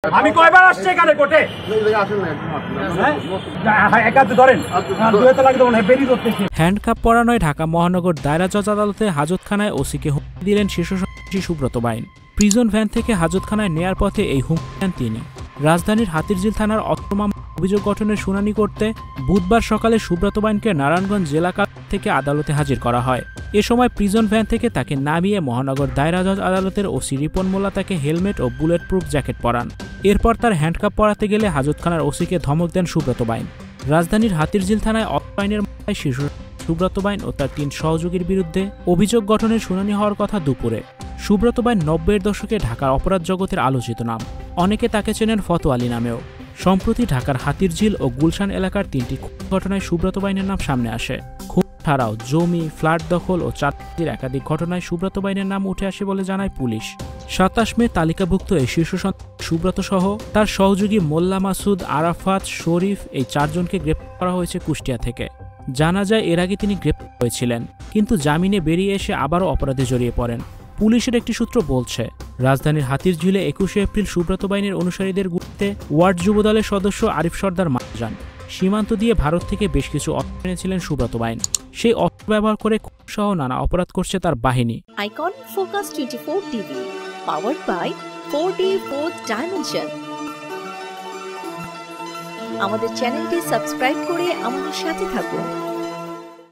আমি কয়বার আসছি এখানে কোর্টে হ্যান্ডকাপ পরানোয় ঢাকা মহানগর দায়রা জজ আদালতে হাজতখানায় ওসিকে হুমকি দিলেন শীর্ষ সন্ত্রাসী সুব্রত বাইন। প্রিজন ভ্যান থেকে হাজতখানায় নেয়ার পথে এই হুমকি দেন তিনি। রাজধানীর হাতিরঝিল থানার অভিযোগ গঠনের শুনানি করতে বুধবার সকালে সুব্রত বাইনকে নারায়ণগঞ্জ জেলা কারাগার থেকে আদালতে হাজির করা হয়। এ সময় প্রিজন ভ্যান থেকে তাকে নামিয়ে মহানগর দায়রা জজ আদালতের ওসি রিপন মোল্লা তাকে হেলমেট ও বুলেট প্রুফ জ্যাকেট পরান। এরপর তার হ্যান্ডকাপ পরাতে গেলে হাজতখানার ওসিকে ধমক দেন সুব্রত বাইন। রাজধানীর হাতিরঝিল থানায় আইনের মামলায় শীর্ষ সুব্রত বাইন ও তার ৩ সহযোগীর বিরুদ্ধে অভিযোগ গঠনের শুনানি হওয়ার কথা দুপুরে। সুব্রত বাইন ৯০-এর দশকে ঢাকার অপরাধ জগতের আলোচিত নাম। অনেকে তাকে চেনেন ফতোয়ালি নামেও। সম্প্রতি ঢাকার হাতিরঝিল ও গুলশান এলাকার ৩টি ঘটনায় সুব্রত বাইনের নাম সামনে আসে। খুন ছাড়াও জমি, ফ্ল্যাট দখল ও চাঁদাবাজির একাধিক ঘটনায় সুব্রত বাইনের নাম উঠে আসে বলে জানায় পুলিশ। ২৭ মে তালিকাভুক্ত এই শীর্ষ সুব্রত সহ তার সহযোগী মোল্লা মাসুদ, আরাফাত, শরীফ এই ৪ জনকে গ্রেপ্তার করা হয়েছে কুষ্টিয়া থেকে। জানা যায় এর আগে তিনি গ্রেপ্তার হয়েছিলেন, কিন্তু জামিনে বেরিয়ে এসে আবারও অপরাধে জড়িয়ে পড়েন। পুলিশের একটি সূত্র বলছে, রাজধানীর হাতিরঝিলে ২১শে এপ্রিল সুব্রত বাইনের অনুসারীদের গুলিতে ওয়ার্ড যুবদলের সদস্য আরিফ সর্দার মারা যান। সীমান্ত দিয়ে ভারত থেকে বেশ কিছু অস্ত্র এনেছিলেন সুব্রত বাইন। সেই অস্ত্র ব্যবহার করে সহ নানা অপরাধ করছে তার বাহিনী। Icon Focus 24 TV powered by 4D Fourth Dimension। আমাদের চ্যানেলটি সাবস্ক্রাইব করে আমাদের সাথে থাকুন।